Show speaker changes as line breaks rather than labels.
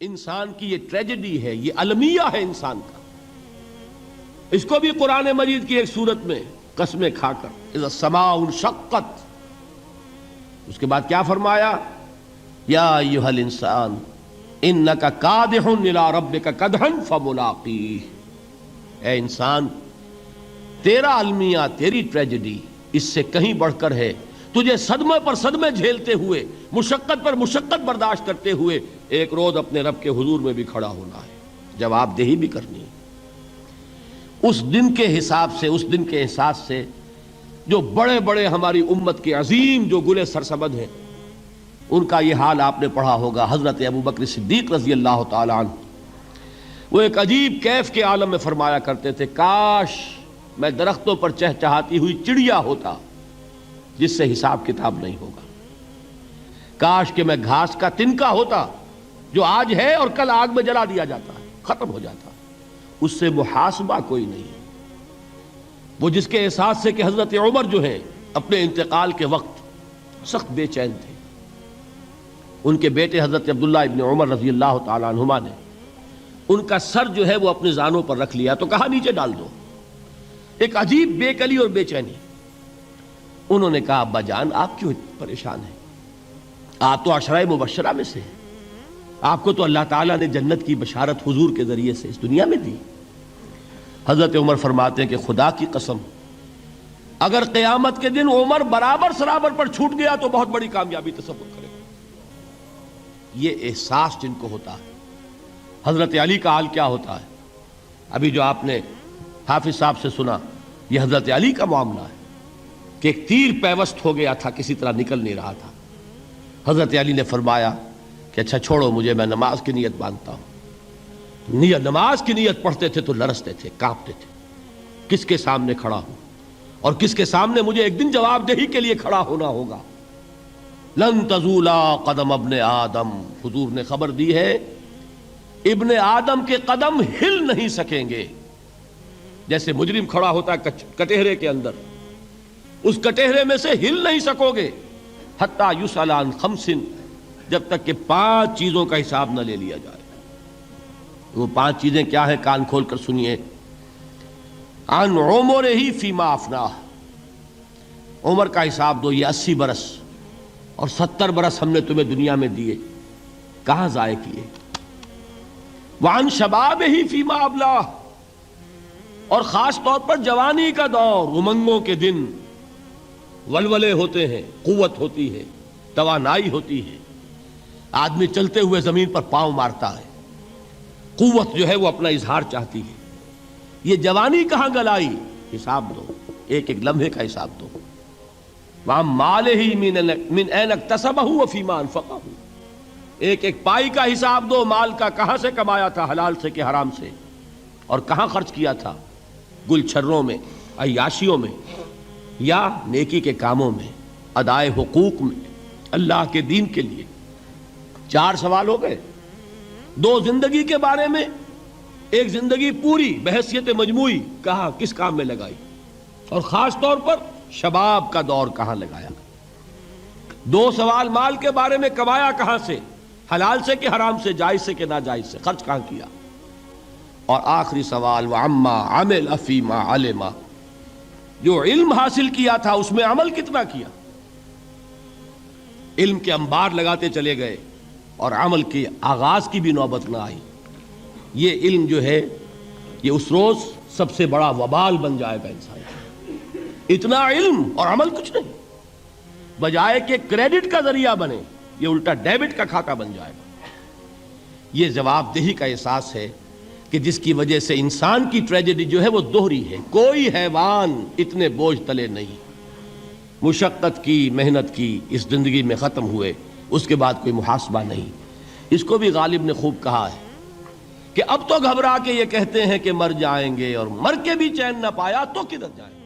انسان کی یہ ٹریجڈی ہے، یہ المیہ ہے انسان کا. اس کو بھی قرآن مجید کی ایک سورت میں قسمیں کھا کر اذا السماء انشقت، اس کے بعد کیا فرمایا؟ یا ایھا الانسان انک کادح الی ربک کدحا فملاقیہ. اے انسان، تیرا المیہ، تیری ٹریجڈی اس سے کہیں بڑھ کر ہے. تجھے صدمے پر صدمے جھیلتے ہوئے، مشقت پر مشقت برداشت کرتے ہوئے ایک روز اپنے رب کے حضور میں بھی کھڑا ہونا ہے، جواب دہی بھی کرنی ہے. اس دن کے حساب سے، اس دن کے احساس سے جو بڑے بڑے ہماری امت کے عظیم جو گلے سرسبد ہیں، ان کا یہ حال آپ نے پڑھا ہوگا. حضرت ابوبکر صدیق رضی اللہ تعالی عنہ وہ ایک عجیب کیف کے عالم میں فرمایا کرتے تھے، کاش میں درختوں پر چہچہاتی ہوئی چڑیا ہوتا جس سے حساب کتاب نہیں ہوگا. کاش کہ میں گھاس کا تنکا ہوتا جو آج ہے اور کل آگ میں جلا دیا جاتا ہے، ختم ہو جاتا، اس سے محاسبہ کوئی نہیں. وہ جس کے احساس سے کہ حضرت عمر جو ہیں اپنے انتقال کے وقت سخت بے چین تھے. ان کے بیٹے حضرت عبداللہ ابن عمر رضی اللہ تعالی عنہما نے ان کا سر جو ہے وہ اپنے زانوں پر رکھ لیا تو کہا نیچے ڈال دو. ایک عجیب بے کلی اور بے چینی. انہوں نے کہا ابا جان آپ کیوں پریشان ہیں؟ آپ تو عشرہ مبشرہ میں سے ہیں، آپ کو تو اللہ تعالیٰ نے جنت کی بشارت حضور کے ذریعے سے اس دنیا میں دی. حضرت عمر فرماتے ہیں کہ خدا کی قسم اگر قیامت کے دن عمر برابر سرابر پر چھوٹ گیا تو بہت بڑی کامیابی تصور کرے. یہ احساس جن کو ہوتا ہے. حضرت علی کا حال کیا ہوتا ہے؟ ابھی جو آپ نے حافظ صاحب سے سنا، یہ حضرت علی کا معاملہ ہے کہ ایک تیر پیوست ہو گیا تھا، کسی طرح نکل نہیں رہا تھا. حضرت علی نے فرمایا کہ اچھا چھوڑو مجھے، میں نماز کی نیت باندھتا ہوں. نماز کی نیت پڑھتے تھے تو لرزتے تھے، کانپتے تھے. کس کے سامنے کھڑا ہوں اور کس کے سامنے مجھے ایک دن جواب دہی کے لیے کھڑا ہونا ہوگا. لن تزولا قدم ابن آدم، حضور نے خبر دی ہے ابن آدم کے قدم ہل نہیں سکیں گے. جیسے مجرم کھڑا ہوتا ہے کٹہرے کے اندر، اس کٹہرے میں سے ہل نہیں سکو گے حتی یسأل عن خمس، جب تک کہ 5 چیزوں کا حساب نہ لے لیا جائے. وہ 5 چیزیں کیا ہیں؟ کان کھول کر سنیے. عن عمرہ فیما افناہ، عمر کا حساب دو. یہ 80 برس اور 70 برس ہم نے تمہیں دنیا میں دیے، کہاں ضائع کیے؟ وعن شبابہ فیما ابلاہ، اور خاص طور پر جوانی کا دور، امنگوں کے دن، ولولے ہوتے ہیں، قوت ہوتی ہے، توانائی ہوتی ہے، آدمی چلتے ہوئے زمین پر پاؤں مارتا ہے، قوت جو ہے وہ اپنا اظہار چاہتی ہے. یہ جوانی کہاں گلائی؟ حساب دو، ایک ایک لمحے کا حساب دو. وہاں مالہ من این اکتسبہ وفیما انفقہ، ایک ایک پائی کا حساب دو. مال کا کہاں سے کمایا تھا، حلال سے کہ حرام سے، اور کہاں خرچ کیا تھا، گل چھروں میں، عیاشیوں میں، یا نیکی کے کاموں میں، ادائے حقوق میں، اللہ کے دین کے لیے. 4 سوال ہو گئے. 2 زندگی کے بارے میں، ایک زندگی پوری بحیثیت مجموعی کہاں کس کام میں لگائی، اور خاص طور پر شباب کا دور کہاں لگایا. 2 سوال مال کے بارے میں، کمایا کہاں سے، حلال سے کہ حرام سے، جائز سے کہ ناجائز سے، خرچ کہاں کیا. اور آخری سوال وعما عمل فیما علم، جو علم حاصل کیا تھا اس میں عمل کتنا کیا. علم کے انبار لگاتے چلے گئے اور عمل کے آغاز کی بھی نوبت نہ آئی. یہ علم جو ہے یہ اس روز سب سے بڑا وبال بن جائے گا انسان. اتنا علم اور عمل کچھ نہیں، بجائے کہ کریڈٹ کا ذریعہ بنے یہ الٹا ڈیبٹ کا کھاتا بن جائے گا. یہ جواب دہی کا احساس ہے کہ جس کی وجہ سے انسان کی ٹریجڈی جو ہے وہ دوہری ہے. کوئی حیوان اتنے بوجھ تلے نہیں. مشقت کی، محنت کی، اس زندگی میں ختم ہوئے، اس کے بعد کوئی محاسبہ نہیں. اس کو بھی غالب نے خوب کہا ہے کہ اب تو گھبرا کے یہ کہتے ہیں کہ مر جائیں گے، اور مر کے بھی چین نہ پایا تو کدھر جائیں گے.